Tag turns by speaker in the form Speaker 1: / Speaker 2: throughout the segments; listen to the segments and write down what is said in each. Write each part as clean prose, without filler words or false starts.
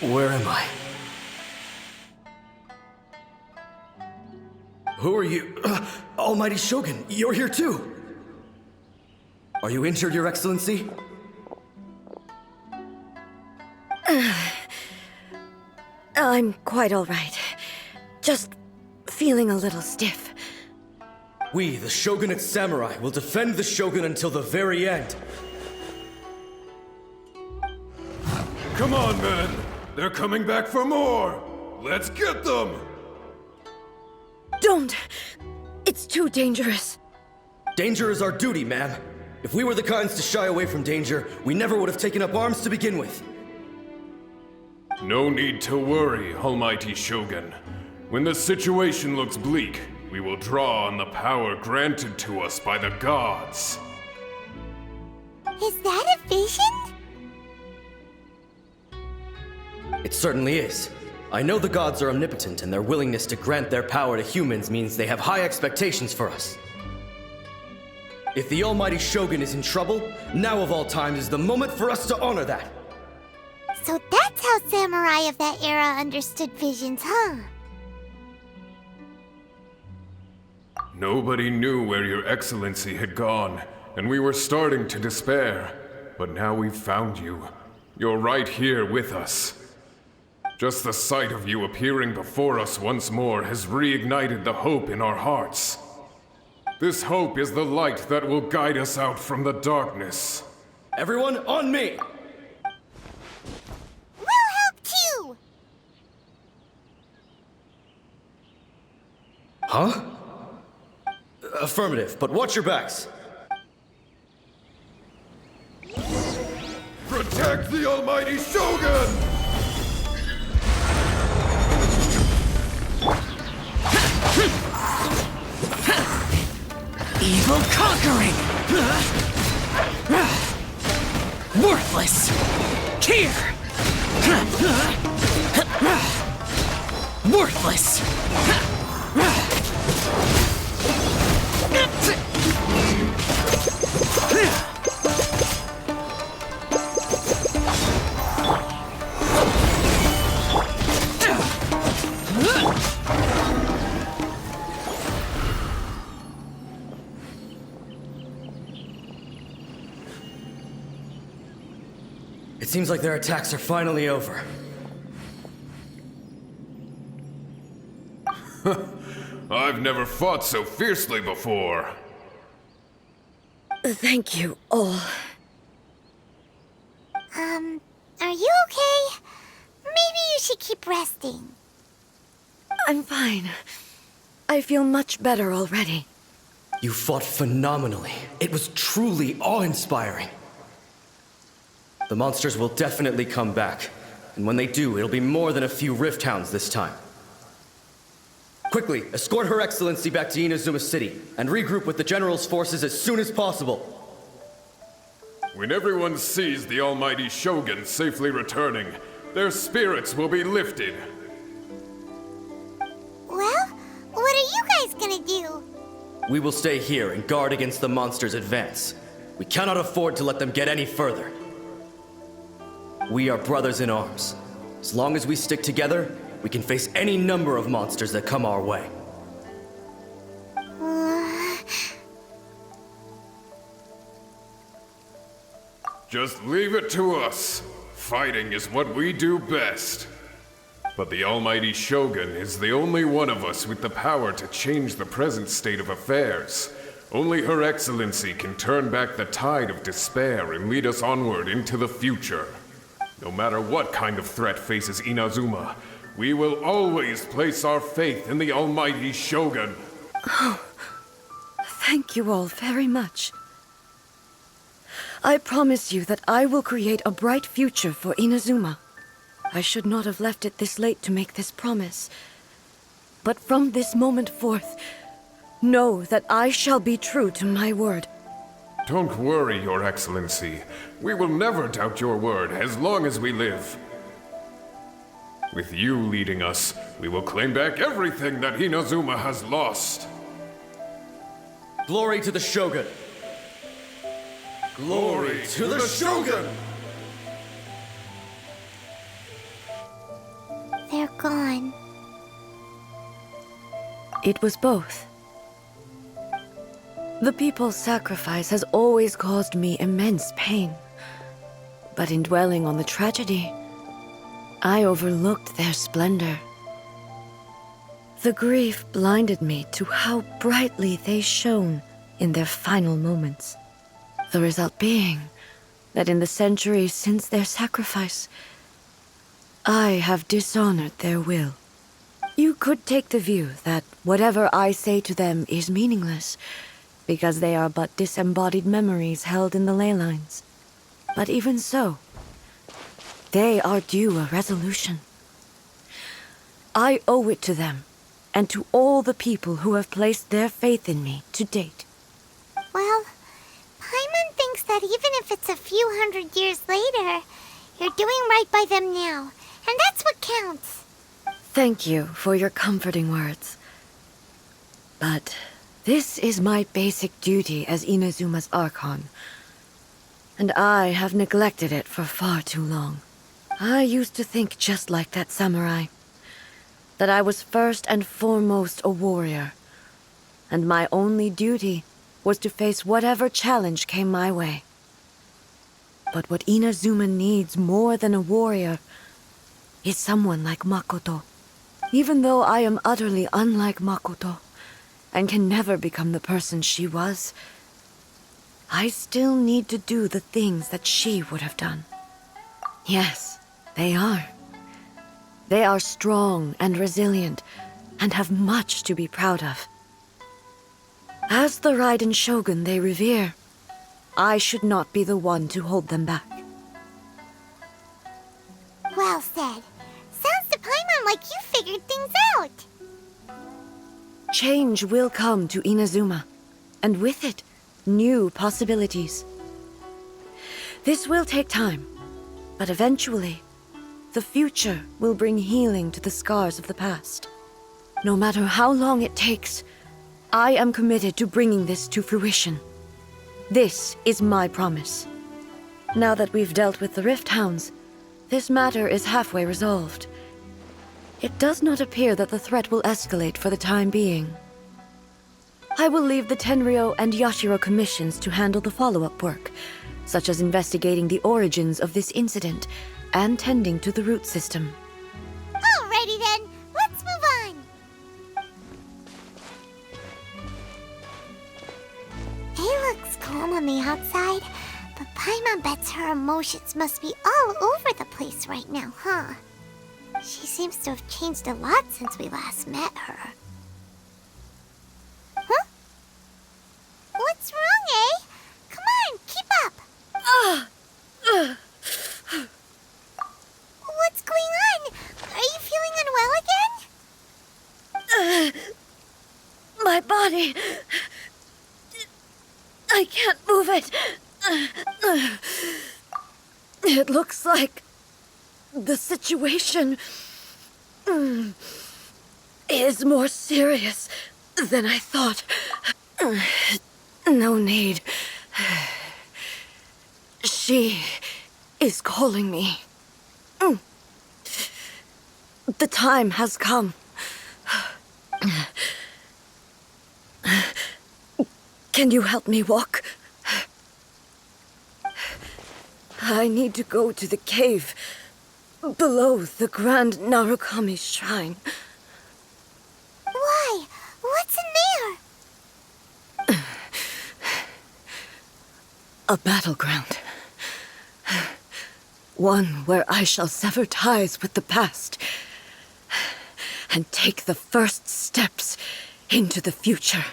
Speaker 1: Where am I? Who are you? Almighty Shogun, you're here too! Are you injured, Your Excellency?
Speaker 2: I'm quite all right. Just feeling a little stiff.
Speaker 1: We, the Shogunate Samurai, will defend the Shogun until the very end.
Speaker 3: Come on, men! They're coming back for more! Let's get them!
Speaker 2: Don't! It's too dangerous.
Speaker 1: Danger is our duty, ma'am. If we were the kinds to shy away from danger, we never would have taken up arms to begin with.
Speaker 3: No need to worry, Almighty Shogun. When the situation looks bleak, we will draw on the power granted to us by the gods.
Speaker 4: Is that a vision?
Speaker 1: It certainly is. I know the gods are omnipotent, and their willingness to grant their power to humans means they have high expectations for us. If the Almighty Shogun is in trouble, now of all times is the moment for us to honor that.
Speaker 4: So that's how samurai of that era understood visions, huh?
Speaker 3: Nobody knew where Your Excellency had gone, and we were starting to despair. But now we've found you. You're right here with us. Just the sight of you appearing before us once more has reignited the hope in our hearts. This hope is the light that will guide us out from the darkness.
Speaker 1: Everyone, on me!
Speaker 4: We'll help too!
Speaker 1: Huh? Affirmative, but watch your backs.
Speaker 3: Protect the Almighty Shogun!
Speaker 5: Evil conquering! Worthless! Here! Worthless!
Speaker 1: It seems like their attacks are finally over.
Speaker 3: I've never fought so fiercely before.
Speaker 2: Thank you all.
Speaker 4: Are you okay? Maybe you should keep resting.
Speaker 2: I'm fine. I feel much better already.
Speaker 1: You fought phenomenally. It was truly awe-inspiring. The monsters will definitely come back, and when they do, it'll be more than a few Rift Hounds this time. Quickly, escort Her Excellency back to Inazuma City, and regroup with the General's forces as soon as possible.
Speaker 3: When everyone sees the Almighty Shogun safely returning, their spirits will be lifted.
Speaker 4: Well, what are you guys gonna do?
Speaker 1: We will stay here and guard against the monsters' advance. We cannot afford to let them get any further. We are brothers in arms. As long as we stick together, we can face any number of monsters that come our way.
Speaker 3: Just leave it to us. Fighting is what we do best. But the Almighty Shogun is the only one of us with the power to change the present state of affairs. Only Her Excellency can turn back the tide of despair and lead us onward into the future. No matter what kind of threat faces Inazuma, we will always place our faith in the Almighty Shogun.
Speaker 2: Thank you all very much. I promise you that I will create a bright future for Inazuma. I should not have left it this late to make this promise. But from this moment forth, know that I shall be true to my word.
Speaker 3: Don't worry, Your Excellency. We will never doubt your word as long as we live. With you leading us, we will claim back everything that Inazuma has lost.
Speaker 1: Glory to the Shogun! Glory to the Shogun!
Speaker 4: they're gone?
Speaker 2: It was both. The people's sacrifice has always caused me immense pain. But in dwelling on the tragedy, I overlooked their splendor. The grief blinded me to how brightly they shone in their final moments. The result being that in the centuries since their sacrifice, I have dishonored their will. You could take the view that whatever I say to them is meaningless, because they are but disembodied memories held in the ley lines. But even so, they are due a resolution. I owe it to them, and to all the people who have placed their faith in me to date.
Speaker 4: Well, Paimon thinks that even if it's a few hundred years later, you're doing right by them now, and that's what counts.
Speaker 2: Thank you for your comforting words. But this is my basic duty as Inazuma's Archon, and I have neglected it for far too long. I used to think just like that samurai, that I was first and foremost a warrior, and my only duty was to face whatever challenge came my way. But what Inazuma needs more than a warrior is someone like Makoto. Even though I am utterly unlike Makoto, and can never become the person she was, I still need to do the things that she would have done. Yes, they are. They are strong and resilient, and have much to be proud of. As the Raiden Shogun they revere, I should not be the one to hold them back.
Speaker 4: Well said. Sounds to Paimon like you figured things out.
Speaker 2: Change will come to Inazuma, and with it, new possibilities. This will take time, but eventually, the future will bring healing to the scars of the past. No matter how long it takes, I am committed to bringing this to fruition. This is my promise. Now that we've dealt with the Rift Hounds, this matter is halfway resolved. It does not appear that the threat will escalate for the time being. I will leave the Tenryo and Yashiro commissions to handle the follow-up work, such as investigating the origins of this incident and tending to the root system.
Speaker 4: Alrighty then, let's move on. It looks calm on the outside, but Paimon bets her emotions must be all over the place right now, huh? She seems to have changed a lot since we last met her. Huh? What's wrong, eh? Come on, keep up! What's going on? Are you feeling unwell again?
Speaker 2: My body... I can't move it. It looks like the situation is more serious than I thought. No need. She is calling me. The time has come. Can you help me walk? I need to go to the cave below the Grand Narukami Shrine.
Speaker 4: Why? What's in there?
Speaker 2: A battleground. One where I shall sever ties with the past and take the first steps into the future.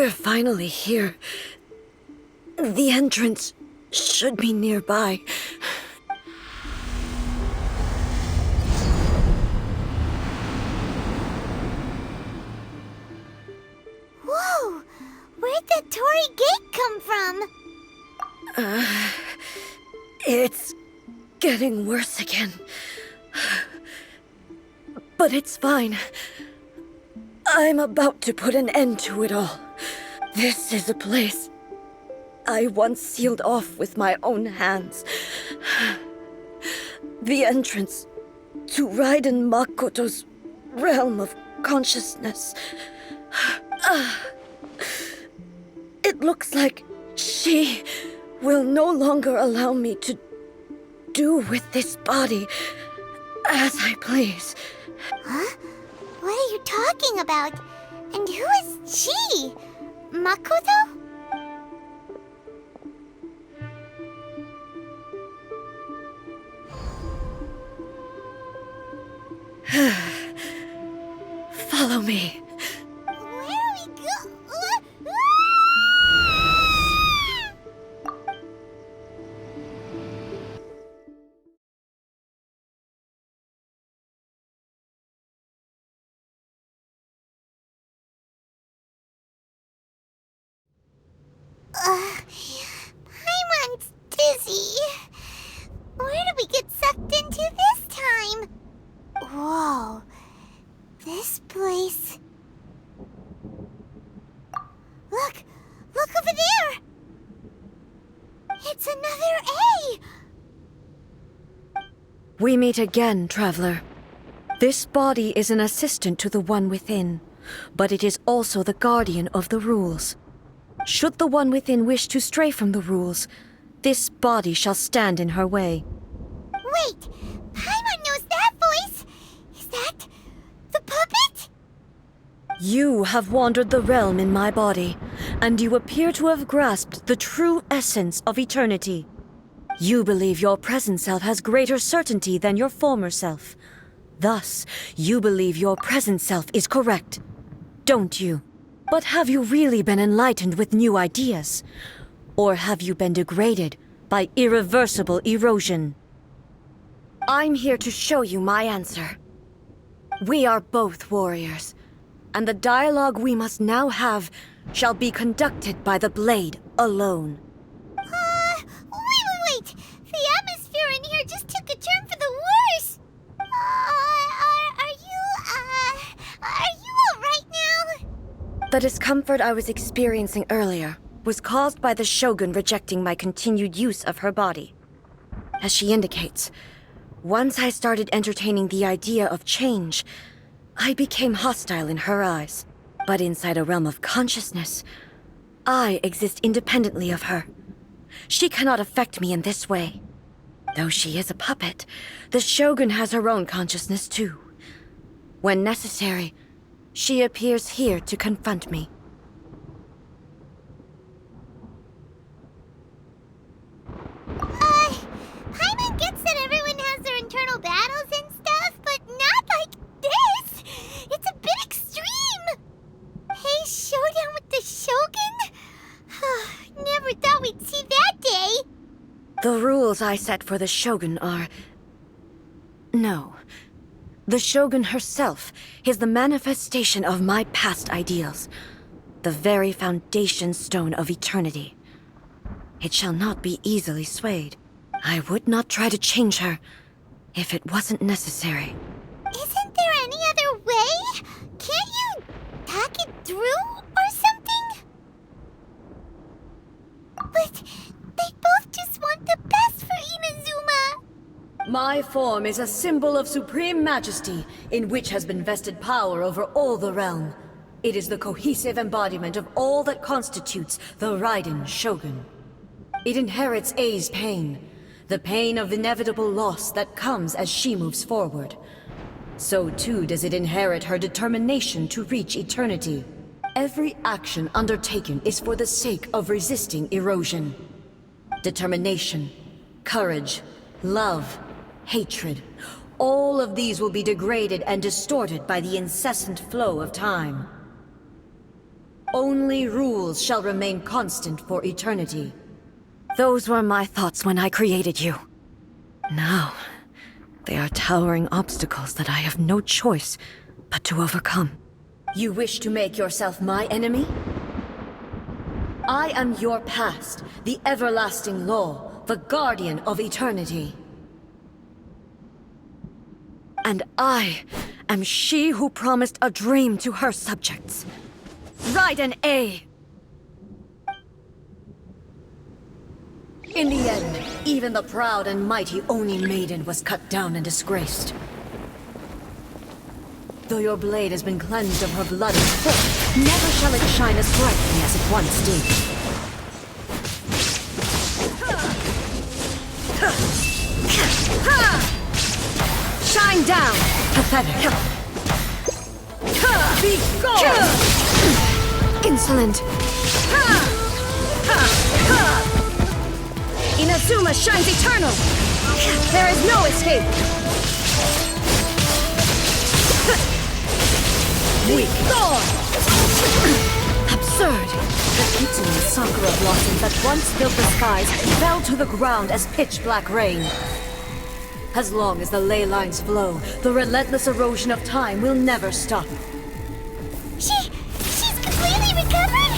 Speaker 2: We're finally here. The entrance should be nearby.
Speaker 4: Whoa! Where'd the Torii Gate come from?
Speaker 2: It's getting worse again. But it's fine. I'm about to put an end to it all. This is a place I once sealed off with my own hands. The entrance to Raiden Makoto's realm of consciousness. It looks like she will no longer allow me to do with this body as I please.
Speaker 4: Huh? What are you talking about? And who is she? Makoto?
Speaker 2: Follow me.
Speaker 4: Where are we go? Paimon's dizzy. Where did we get sucked into this time? Whoa. This place... Look! Look over there! It's another A!
Speaker 2: We meet again, traveler. This body is an assistant to the one within, but it is also the guardian of the rules. Should the one within wish to stray from the rules, this body shall stand in her way.
Speaker 4: Wait! Paimon knows that voice! Is that... the puppet?
Speaker 2: You have wandered the realm in my body, and you appear to have grasped the true essence of eternity. You believe your present self has greater certainty than your former self. Thus, you believe your present self is correct, don't you? But have you really been enlightened with new ideas? Or have you been degraded by irreversible erosion? I'm here to show you my answer. We are both warriors, and the dialogue we must now have shall be conducted by the blade alone.
Speaker 4: Wait! The atmosphere in here just took a turn for the worse! Are you alright now?
Speaker 2: The discomfort I was experiencing earlier was caused by the Shogun rejecting my continued use of her body. As she indicates, once I started entertaining the idea of change, I became hostile in her eyes. But inside a realm of consciousness, I exist independently of her. She cannot affect me in this way. Though she is a puppet, the Shogun has her own consciousness too. When necessary, she appears here to confront me.
Speaker 4: Paimon gets that everyone has their internal battles and stuff, but not like this! It's a bit extreme! Hey, showdown with the Shogun? Never thought we'd see that day!
Speaker 2: The rules I set for the Shogun are... No. The Shogun herself is the manifestation of my past ideals. The very foundation stone of eternity. It shall not be easily swayed. I would not try to change her if it wasn't necessary.
Speaker 4: Isn't there any other way? Can't you talk it through or something? But they both just want the best for Inazuma.
Speaker 2: My form is a symbol of supreme majesty, in which has been vested power over all the realm. It is the cohesive embodiment of all that constitutes the Raiden Shogun. It inherits Ei's pain, the pain of inevitable loss that comes as she moves forward. So too does it inherit her determination to reach eternity. Every action undertaken is for the sake of resisting erosion. Determination, courage, love, hatred, all of these will be degraded and distorted by the incessant flow of time. Only rules shall remain constant for eternity. Those were my thoughts when I created you. Now, they are towering obstacles that I have no choice but to overcome. You wish to make yourself my enemy? I am your past, the everlasting law, the guardian of eternity. And I am she who promised a dream to her subjects. Raiden A. In the end, even the proud and mighty Oni Maiden was cut down and disgraced. Though your blade has been cleansed of her blood and filth, never shall it shine as brightly as it once did. Shine down, pathetic. Be gone! Insolent. Inazuma shines eternal! There is no escape! Weak thorn! Absurd! The Kitsune Sakura blossoms that once filled the skies fell to the ground as pitch-black rain. As long as the ley lines flow, the relentless erosion of time will never stop.
Speaker 4: She's completely recovered?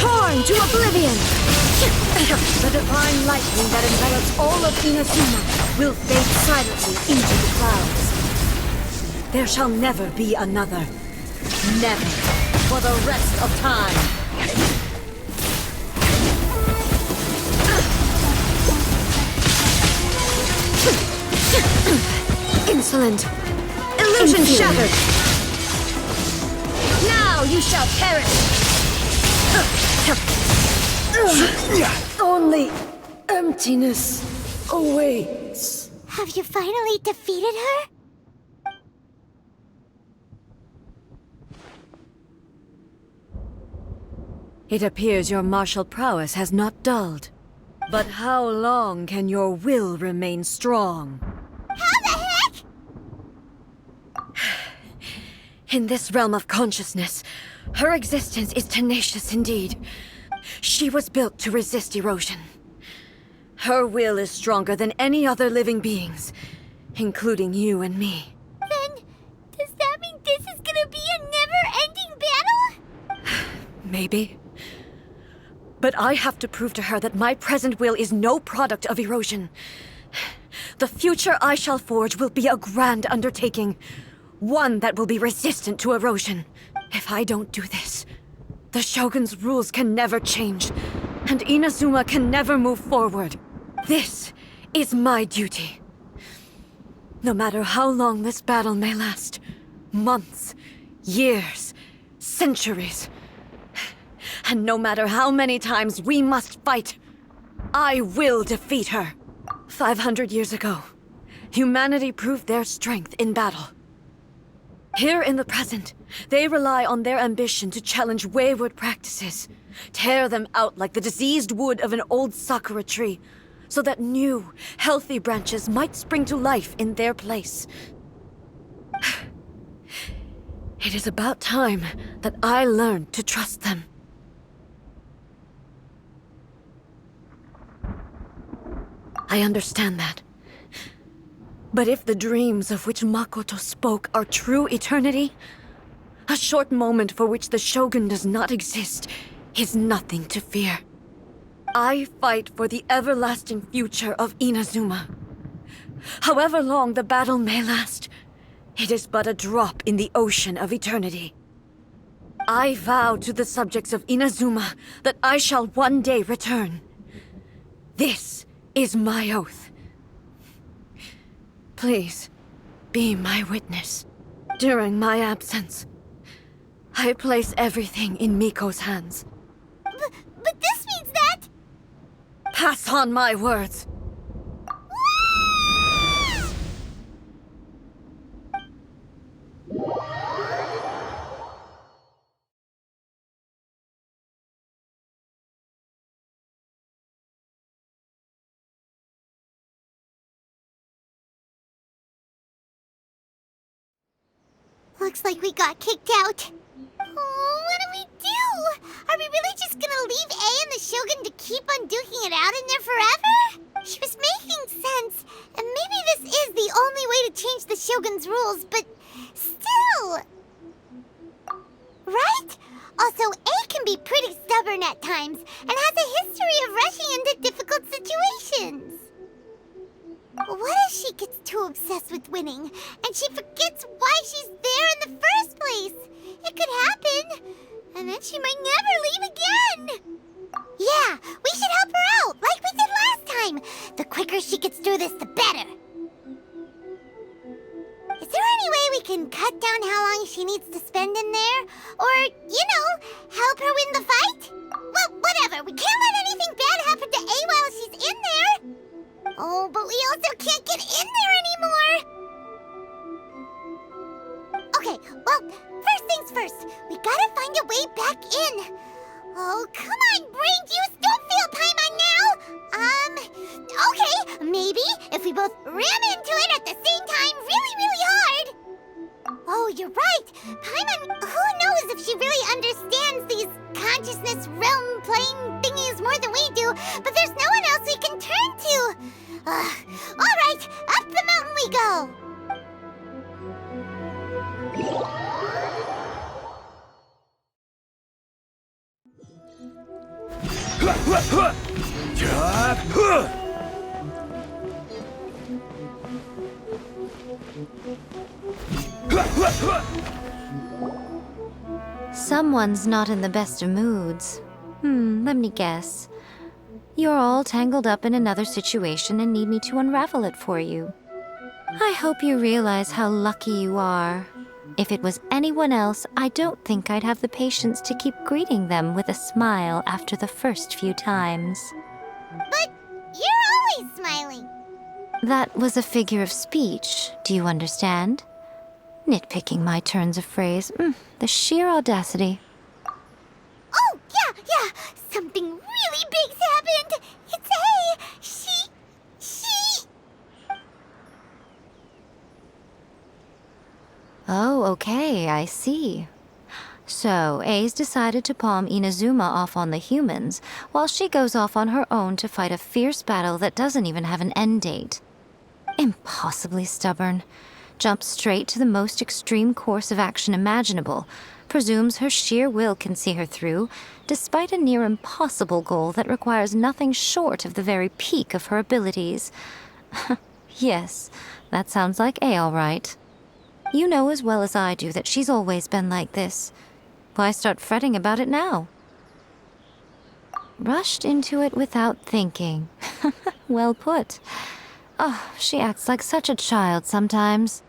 Speaker 2: Torn to oblivion! The divine lightning that envelops all of Inazuma will fade silently into the clouds. There shall never be another. Never. For the rest of time. Insolent. Illusion shattered. Now you shall perish. Only emptiness awaits.
Speaker 4: Have you finally defeated her?
Speaker 2: It appears your martial prowess has not dulled. But how long can your will remain strong?
Speaker 4: How the heck?
Speaker 2: In this realm of consciousness, her existence is tenacious indeed. She was built to resist erosion. Her will is stronger than any other living being's, including you and me.
Speaker 4: Then, does that mean this is gonna be a never-ending battle?
Speaker 2: Maybe. But I have to prove to her that my present will is no product of erosion. The future I shall forge will be a grand undertaking, one that will be resistant to erosion. If I don't do this, the Shogun's rules can never change, and Inazuma can never move forward. This is my duty. No matter how long this battle may last, months, years, centuries, and no matter how many times we must fight, I will defeat her. 500 years ago, humanity proved their strength in battle. Here in the present, they rely on their ambition to challenge wayward practices, tear them out like the diseased wood of an old sakura tree, so that new, healthy branches might spring to life in their place. It is about time that I learned to trust them. I understand that. But if the dreams of which Makoto spoke are true eternity, a short moment for which the Shogun does not exist is nothing to fear. I fight for the everlasting future of Inazuma. However long the battle may last, it is but a drop in the ocean of eternity. I vow to the subjects of Inazuma that I shall one day return. This is my oath. Please, be my witness. During my absence, I place everything in Miko's hands.
Speaker 4: But
Speaker 2: pass on my words.
Speaker 4: Looks like we got kicked out. Oh, what do we do? Are we really just gonna leave A and the Shogun to keep on duking it out in there forever? She was making sense, and maybe this is the only way to change the Shogun's rules, but still... Right? Also, A can be pretty stubborn at times, and has a history of rushing into difficult situations. What if she gets too obsessed with winning, and she forgets why she's there in the first place? It could happen, and then she might never leave again. Yeah, we should help her out, like we did last time. The quicker she gets through this, the better. Is there any way we can cut down how long she needs to spend in there? Or, help her win the fight? Well, whatever, we can't let anything bad happen to A while she's in there. Oh, but we also can't get in there anymore! Okay, well, first things first. We gotta find a way back in. Oh, come on, brain juice! Don't feel Paimon now! Okay, maybe if we both ram into it at the same time really, really hard. Oh, you're right. Paimon, who knows if she really understands these consciousness realm plane thingies more than we do, but there's no one else we can turn to. All right, up the mountain we go.
Speaker 6: Someone's not in the best of moods. Let me guess. You're all tangled up in another situation and need me to unravel it for you. I hope you realize how lucky you are. If it was anyone else, I don't think I'd have the patience to keep greeting them with a smile after the first few times.
Speaker 4: But you're always smiling.
Speaker 6: That was a figure of speech, do you understand? Nitpicking my turns of phrase. The sheer audacity.
Speaker 4: Oh, yeah. Something really big's happened. It's A. She...
Speaker 6: Oh, okay, I see. So, A's decided to palm Inazuma off on the humans, while she goes off on her own to fight a fierce battle that doesn't even have an end date. Impossibly stubborn. Jumps straight to the most extreme course of action imaginable, presumes her sheer will can see her through, despite a near impossible goal that requires nothing short of the very peak of her abilities. Yes, that sounds like A all right. You know as well as I do that she's always been like this. Why start fretting about it now? Rushed into it without thinking. Well put. Oh, she acts like such a child sometimes.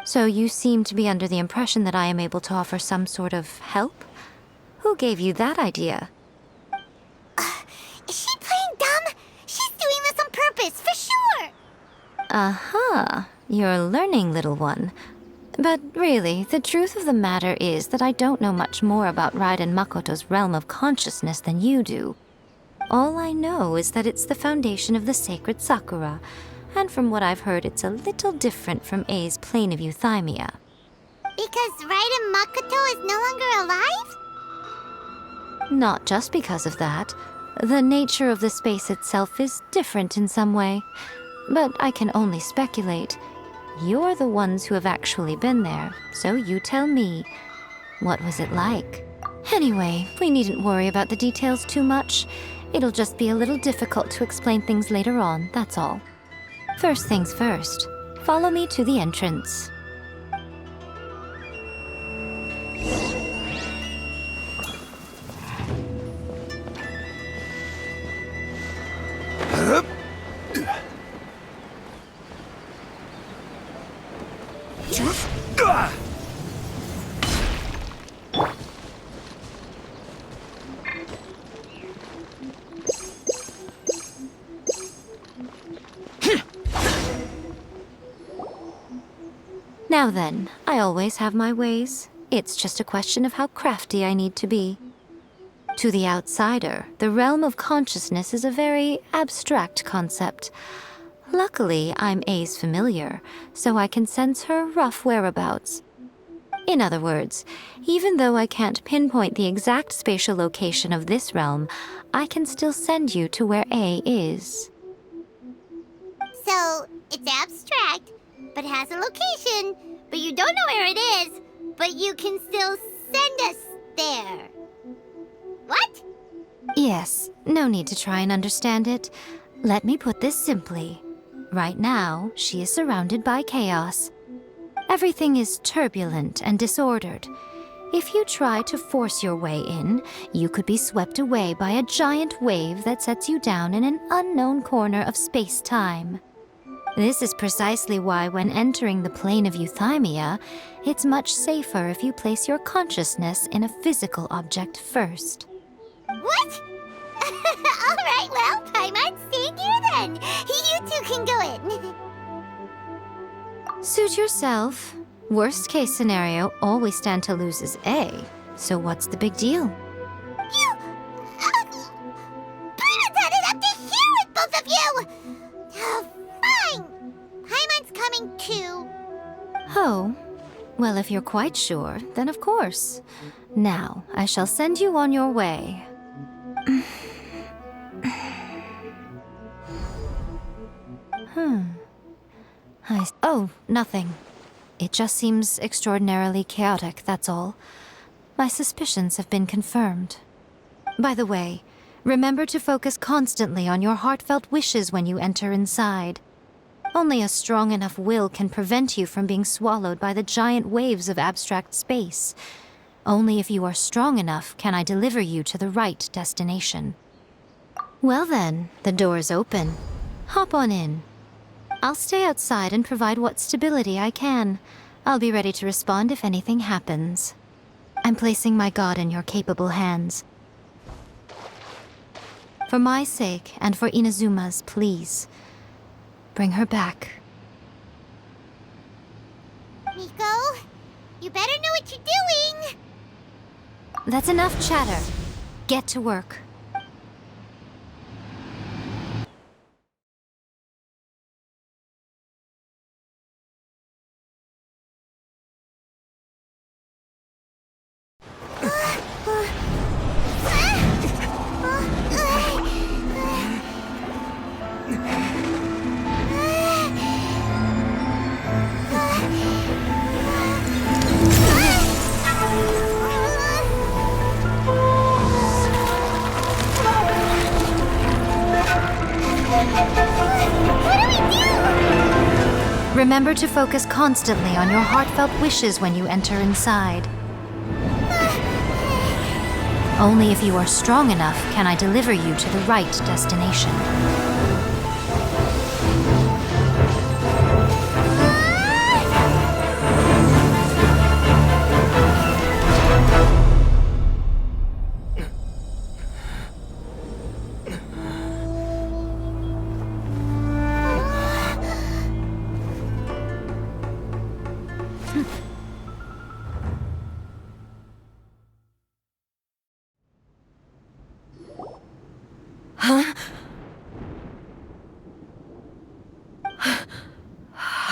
Speaker 6: So you seem to be under the impression that I am able to offer some sort of help? Who gave you that idea?
Speaker 4: Is she playing dumb? She's doing this on purpose, for sure!
Speaker 6: Uh-huh. You're learning, little one. But really, the truth of the matter is that I don't know much more about Raiden Makoto's realm of consciousness than you do. All I know is that it's the foundation of the sacred Sakura, and from what I've heard, it's a little different from A's plane of euthymia.
Speaker 4: Because Raiden Makoto is no longer alive?
Speaker 6: Not just because of that. The nature of the space itself is different in some way. But I can only speculate. You're the ones who have actually been there, so you tell me. What was it like? Anyway, we needn't worry about the details too much. It'll just be a little difficult to explain things later on, that's all. First things first, follow me to the entrance. Now then, I always have my ways. It's just a question of how crafty I need to be. To the outsider, the realm of consciousness is a very abstract concept. Luckily, I'm A's familiar, so I can sense her rough whereabouts. In other words, even though I can't pinpoint the exact spatial location of this realm, I can still send you to where A is.
Speaker 4: So, it's abstract, but has a location, but you don't know where it is, but you can still send us there. What?
Speaker 6: Yes, no need to try and understand it. Let me put this simply. Right now, she is surrounded by chaos. Everything is turbulent and disordered. If you try to force your way in, you could be swept away by a giant wave that sets you down in an unknown corner of space-time. This is precisely why when entering the plane of euthymia, it's much safer if you place your consciousness in a physical object first.
Speaker 4: What? Alright, well, Paimon, stay here then. You two can go in.
Speaker 6: Suit yourself. Worst case scenario, all we stand to lose is A. So what's the big deal?
Speaker 4: You... Paimon's had it up to here with both of you! Fine! Paimon's coming too.
Speaker 6: Oh, well, if you're quite sure, then of course. Now, I shall send you on your way. Oh, nothing. It just seems extraordinarily chaotic, that's all. My suspicions have been confirmed. By the way, remember to focus constantly on your heartfelt wishes when you enter inside. Only a strong enough will can prevent you from being swallowed by the giant waves of abstract space. Only if you are strong enough can I deliver you to the right destination. Well then, the door's open. Hop on in. I'll stay outside and provide what stability I can. I'll be ready to respond if anything happens. I'm placing my god in your capable hands. For my sake, and for Inazuma's, please. Bring her back.
Speaker 4: Miko, you better know what you're doing!
Speaker 6: That's enough chatter. Get to work. Remember to focus constantly on your heartfelt wishes when you enter inside. Only if you are strong enough can I deliver you to the right destination.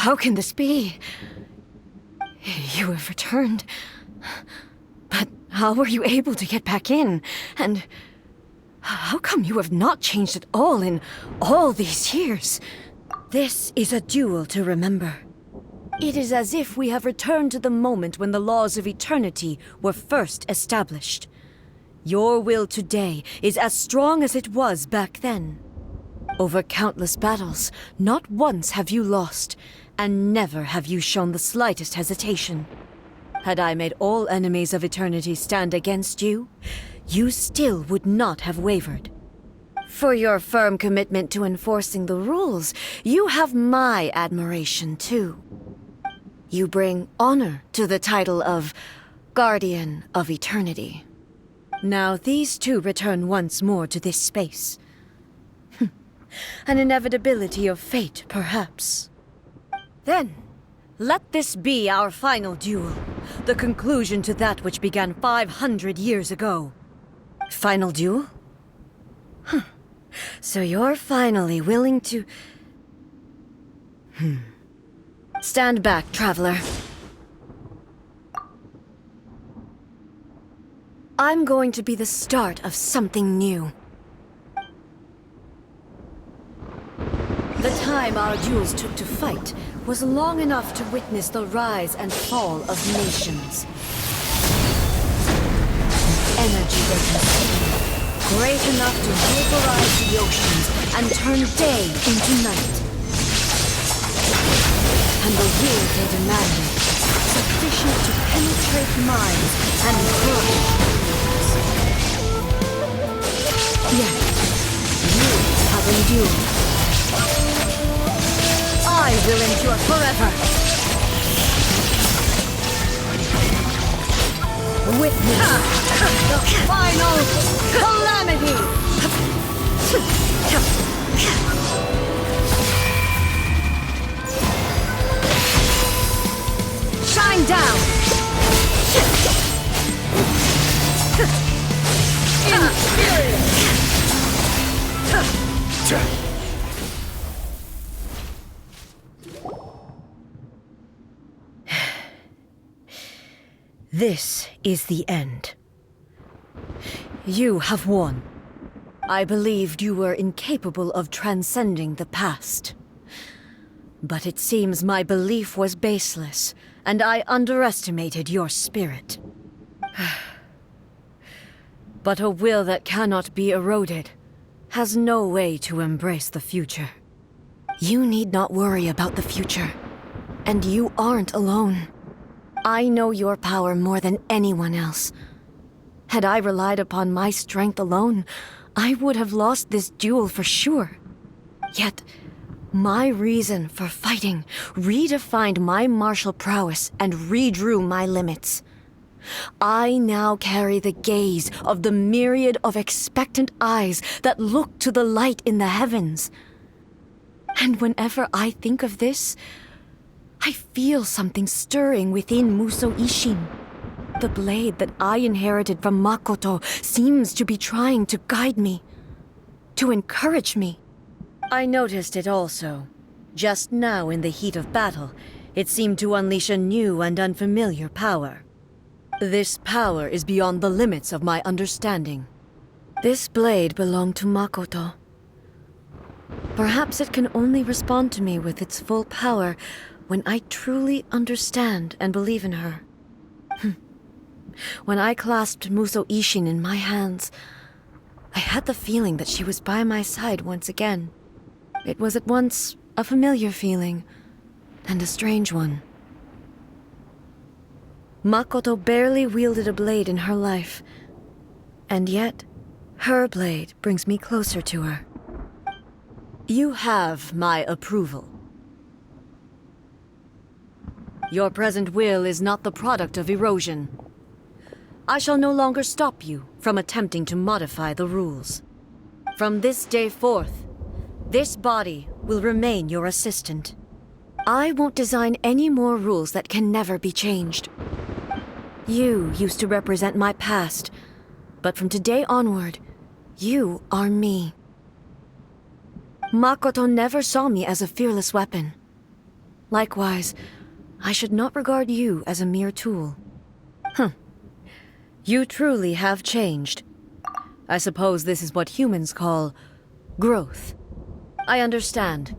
Speaker 2: How can this be? You have returned. But how were you able to get back in? And how come you have not changed at all in all these years? This is a duel to remember. It is as if we have returned to the moment when the laws of eternity were first established. Your will today is as strong as it was back then. Over countless battles, not once have you lost, and never have you shown the slightest hesitation. Had I made all enemies of eternity stand against you, you still would not have wavered. For your firm commitment to enforcing the rules, you have my admiration too. You bring honor to the title of Guardian of Eternity. Now these two return once more to this space. An inevitability of fate, perhaps. Then, Let this be our final duel. The conclusion to that which began 500 years ago. Final duel? Huh. So you're finally willing to... Stand back, traveler. I'm going to be the start of something new. The time our duels took to fight was long enough to witness the rise and fall of nations. Energy they consume, great enough to vaporize the oceans and turn day into night. And the will they demanded, sufficient to penetrate minds and crush dreams. Yet, you have endured. I will endure forever. Witness the final calamity. Shine down. Inferior. This is the end. You have won. I believed you were incapable of transcending the past. But it seems my belief was baseless, and I underestimated your spirit. But a will that cannot be eroded has no way to embrace the future. You need not worry about the future, and you aren't alone. I know your power more than anyone else. Had I relied upon my strength alone, I would have lost this duel for sure. Yet, my reason for fighting redefined my martial prowess and redrew my limits. I now carry the gaze of the myriad of expectant eyes that look to the light in the heavens. And whenever I think of this, I feel something stirring within Musou Ishin. The blade that I inherited from Makoto seems to be trying to guide me, to encourage me. I noticed it also. Just now in the heat of battle, it seemed to unleash a new and unfamiliar power. This power is beyond the limits of my understanding. This blade belonged to Makoto. Perhaps it can only respond to me with its full power when I truly understand and believe in her. When I clasped Musou Ishin in my hands, I had the feeling that she was by my side once again. It was at once a familiar feeling and a strange one. Makoto barely wielded a blade in her life, and yet her blade brings me closer to her. You have my approval. Your present will is not the product of erosion. I shall no longer stop you from attempting to modify the rules. From this day forth, this body will remain your assistant. I won't design any more rules that can never be changed. You used to represent my past, but from today onward, you are me. Makoto never saw me as a fearless weapon. Likewise, I should not regard you as a mere tool. You truly have changed. I suppose this is what humans call growth. I understand.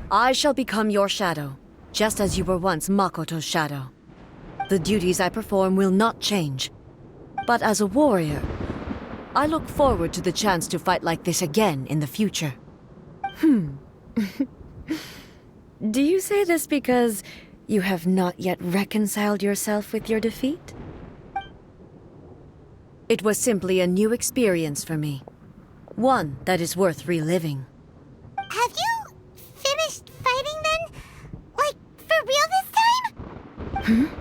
Speaker 2: I shall become your shadow, just as you were once Makoto's shadow. The duties I perform will not change. But as a warrior, I look forward to the chance to fight like this again in the future. Do you say this because you have not yet reconciled yourself with your defeat? It was simply a new experience for me. One that is worth reliving.
Speaker 4: Have you finished fighting then? Like, for real this time?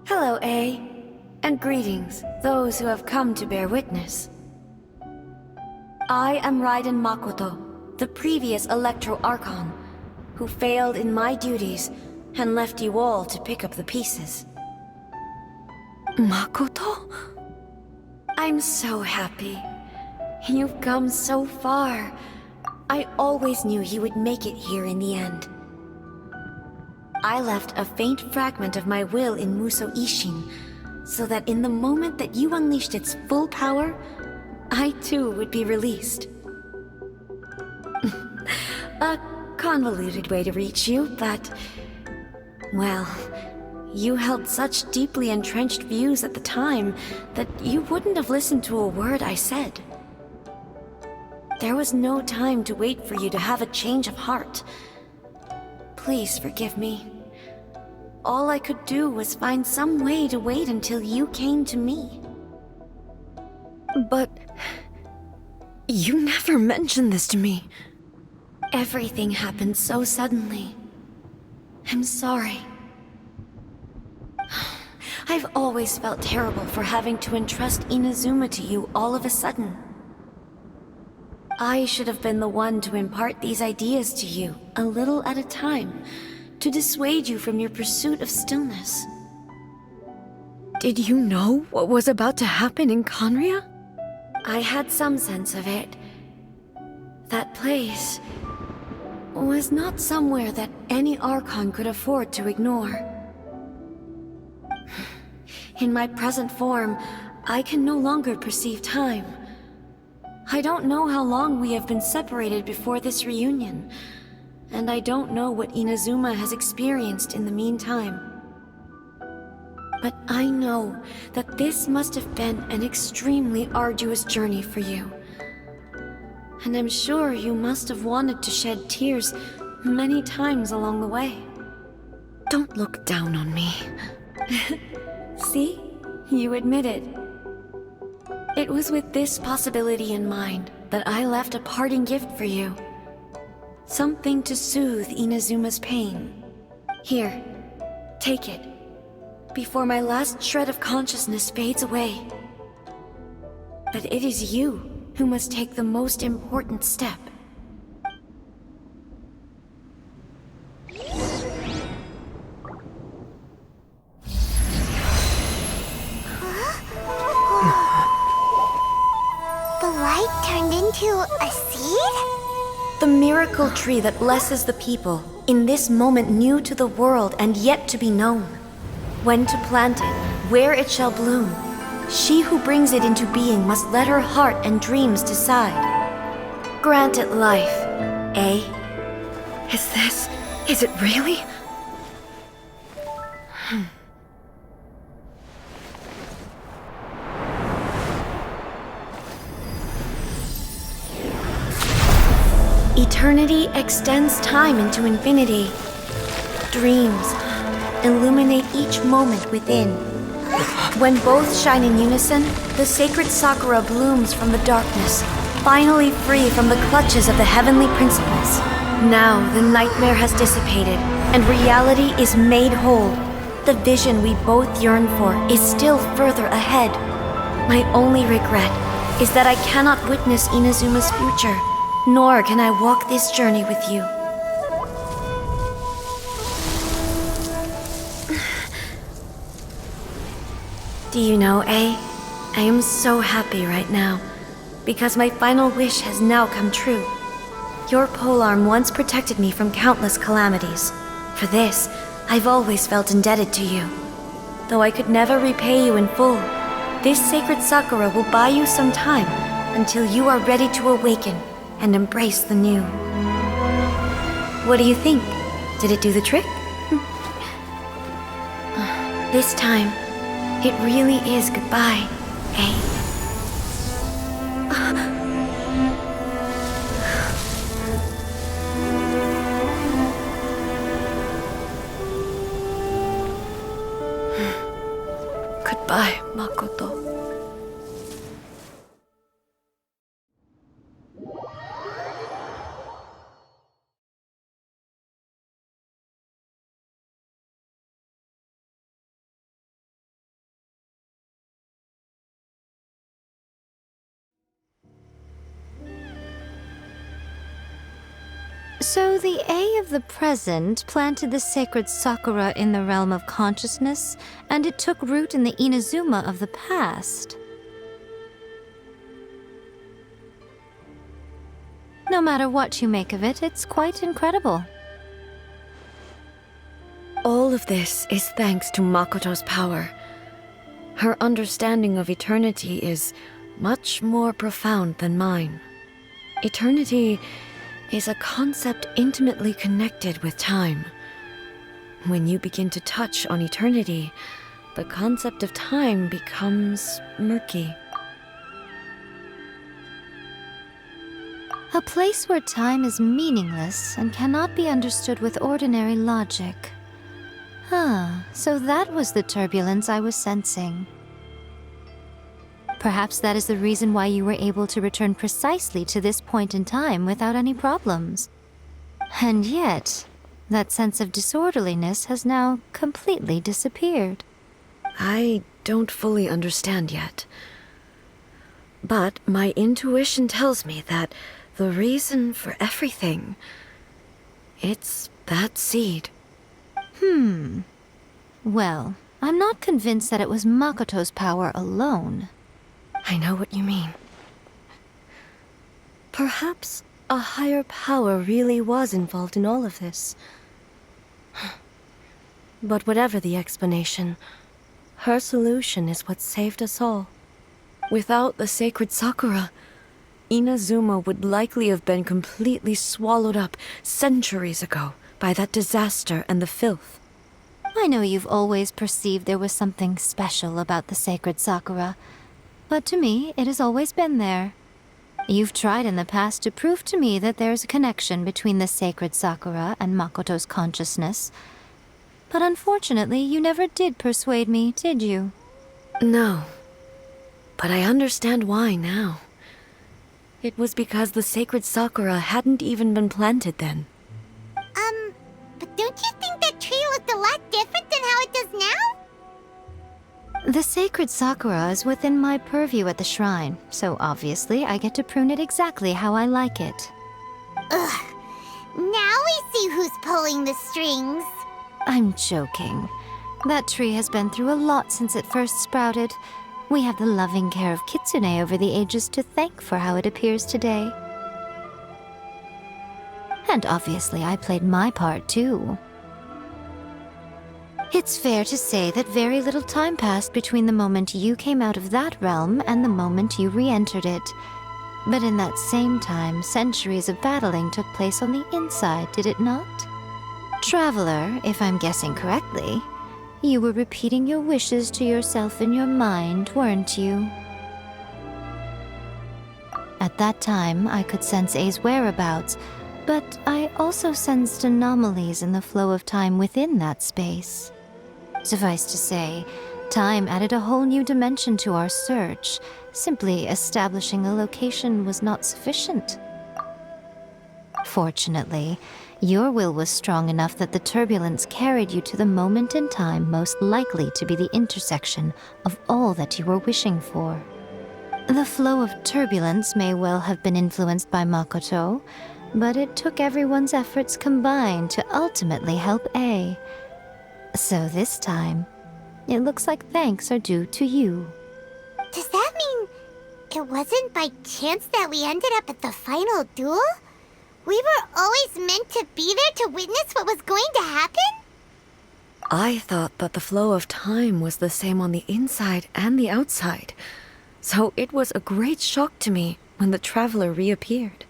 Speaker 2: Hello, A. And greetings, those who have come to bear witness. I am Raiden Makoto, the previous Electro Archon, who failed in my duties and left you all to pick up the pieces. Makoto? I'm so happy. You've come so far. I always knew you would make it here in the end. I left a faint fragment of my will in Muso Ishin, so that in the moment that you unleashed its full power, I too would be released. A convoluted way to reach you, but... well, you held such deeply entrenched views at the time that you wouldn't have listened to a word I said. There was no time to wait for you to have a change of heart. Please forgive me. All I could do was find some way to wait until you came to me. But... you never mentioned this to me. Everything happened so suddenly. I'm sorry. I've always felt terrible for having to entrust Inazuma to you all of a sudden. I should have been the one to impart these ideas to you, a little at a time, to dissuade you from your pursuit of stillness. Did you know what was about to happen in Conria? I had some sense of it. That place was not somewhere that any Archon could afford to ignore. In my present form, I can no longer perceive time. I don't know how long we have been separated before this reunion, and I don't know what Inazuma has experienced in the meantime. But I know that this must have been an extremely arduous journey for you. And I'm sure you must have wanted to shed tears many times along the way. Don't look down on me. See? You admit it. It was with this possibility in mind that I left a parting gift for you. Something to soothe Inazuma's pain. Here, take it, before my last shred of consciousness fades away. But it is you who must take the most important step.
Speaker 4: The light turned into a seed?
Speaker 2: The miracle tree that blesses the people, in this moment new to the world and yet to be known. When to plant it, where it shall bloom. She who brings it into being must let her heart and dreams decide. Grant it life, eh? Is it really? Eternity extends time into infinity. Dreams illuminate each moment within. When both shine in unison, the sacred Sakura blooms from the darkness, finally free from the clutches of the heavenly principles. Now the nightmare has dissipated, and reality is made whole. The vision we both yearn for is still further ahead. My only regret is that I cannot witness Inazuma's future, nor can I walk this journey with you. Do you know, I am so happy right now, because my final wish has now come true. Your polearm once protected me from countless calamities. For this, I've always felt indebted to you. Though I could never repay you in full, this sacred Sakura will buy you some time until you are ready to awaken and embrace the new. What do you think? Did it do the trick? This time, it really is goodbye, eh? Goodbye, Makoto.
Speaker 6: So the A of the present planted the sacred Sakura in the realm of consciousness, and it took root in the Inazuma of the past. No matter what you make of it, it's quite incredible.
Speaker 2: All of this is thanks to Makoto's power. Her understanding of eternity is much more profound than mine. Eternity is a concept intimately connected with time. When you begin to touch on eternity, the concept of time becomes murky.
Speaker 6: A place where time is meaningless and cannot be understood with ordinary logic. So that was the turbulence I was sensing. Perhaps that is the reason why you were able to return precisely to this point in time without any problems. And yet, that sense of disorderliness has now completely disappeared.
Speaker 2: I don't fully understand yet. But my intuition tells me that the reason for everything, it's that seed.
Speaker 6: Well, I'm not convinced that it was Makoto's power alone.
Speaker 2: I know what you mean. Perhaps a higher power really was involved in all of this. But whatever the explanation, her solution is what saved us all. Without the sacred Sakura, Inazuma would likely have been completely swallowed up centuries ago by that disaster and the filth.
Speaker 6: I know you've always perceived there was something special about the sacred Sakura, but to me, it has always been there. You've tried in the past to prove to me that there's a connection between the sacred Sakura and Makoto's consciousness, but unfortunately, you never did persuade me, did you?
Speaker 2: No, but I understand why now. It was because the sacred Sakura hadn't even been planted then.
Speaker 4: But don't you think that tree looked a lot different than how it does now?
Speaker 6: The sacred Sakura is within my purview at the shrine, so obviously I get to prune it exactly how I like it.
Speaker 4: Ugh. Now we see who's pulling the strings.
Speaker 6: I'm joking. That tree has been through a lot since it first sprouted. We have the loving care of Kitsune over the ages to thank for how it appears today. And obviously I played my part too. It's fair to say that very little time passed between the moment you came out of that realm and the moment you re-entered it. But in that same time, centuries of battling took place on the inside, did it not? Traveler, if I'm guessing correctly, you were repeating your wishes to yourself in your mind, weren't you? At that time, I could sense A's whereabouts, but I also sensed anomalies in the flow of time within that space. Suffice to say, time added a whole new dimension to our search. Simply establishing a location was not sufficient. Fortunately, your will was strong enough that the turbulence carried you to the moment in time most likely to be the intersection of all that you were wishing for. The flow of turbulence may well have been influenced by Makoto, but it took everyone's efforts combined to ultimately help A. So this time, it looks like thanks are due to you.
Speaker 4: Does that mean it wasn't by chance that we ended up at the final duel? We were always meant to be there to witness what was going to happen?
Speaker 2: I thought that the flow of time was the same on the inside and the outside, so it was a great shock to me when the traveler reappeared.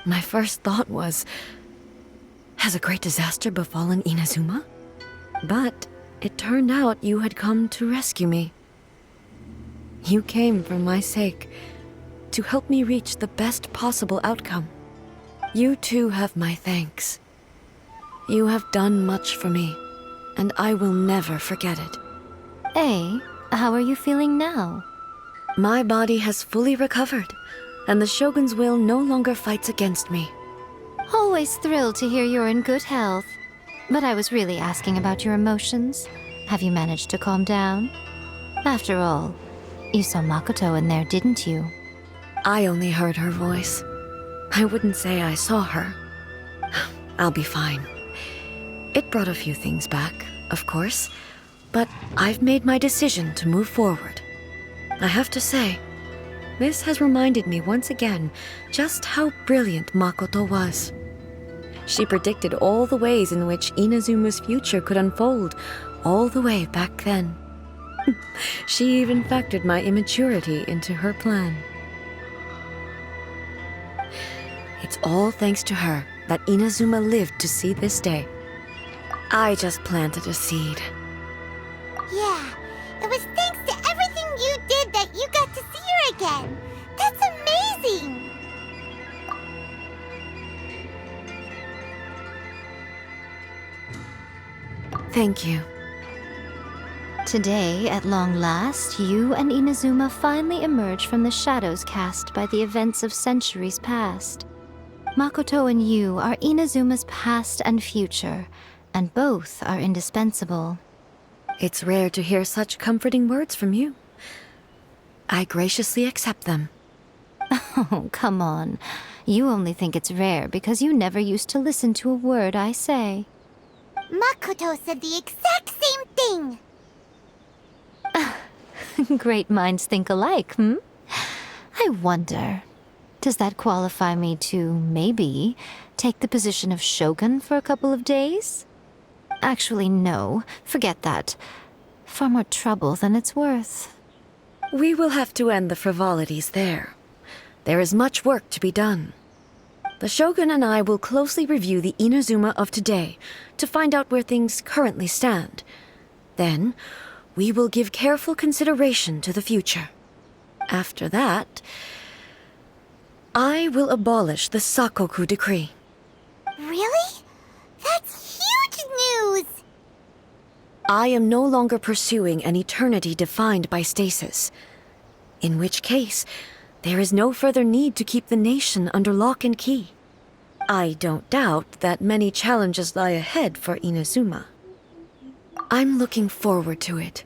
Speaker 2: My first thought was, has a great disaster befallen Inazuma? But it turned out you had come to rescue me. You came for my sake, to help me reach the best possible outcome. You too have my thanks. You have done much for me, and I will never forget it.
Speaker 6: A, how are you feeling now?
Speaker 2: My body has fully recovered, and the Shogun's will no longer fights against me.
Speaker 6: Always thrilled to hear you're in good health. But I was really asking about your emotions. Have you managed to calm down? After all, you saw Makoto in there, didn't you?
Speaker 2: I only heard her voice. I wouldn't say I saw her. I'll be fine. It brought a few things back, of course, but I've made my decision to move forward. I have to say, this has reminded me once again just how brilliant Makoto was. She predicted all the ways in which Inazuma's future could unfold, all the way back then. She even factored my immaturity into her plan. It's all thanks to her that Inazuma lived to see this day. I just planted a seed.
Speaker 4: Yeah, it was thanks to everything you did that you got to see her again. That's amazing!
Speaker 2: Thank you.
Speaker 6: Today, at long last, you and Inazuma finally emerge from the shadows cast by the events of centuries past. Makoto and you are Inazuma's past and future, and both are indispensable.
Speaker 2: It's rare to hear such comforting words from you. I graciously accept them.
Speaker 6: Oh, come on. You only think it's rare because you never used to listen to a word I say.
Speaker 4: Makoto said the exact same thing!
Speaker 6: Great minds think alike, hmm? I wonder, does that qualify me to, maybe, take the position of shogun for a couple of days? Actually, no. Forget that. Far more trouble than it's worth.
Speaker 2: We will have to end the frivolities there. There is much work to be done. The Shogun and I will closely review the Inazuma of today to find out where things currently stand. Then, we will give careful consideration to the future. After that, I will abolish the Sakoku decree.
Speaker 4: Really? That's huge news!
Speaker 2: I am no longer pursuing an eternity defined by stasis. In which case, there is no further need to keep the nation under lock and key. I don't doubt that many challenges lie ahead for Inazuma. I'm looking forward to it.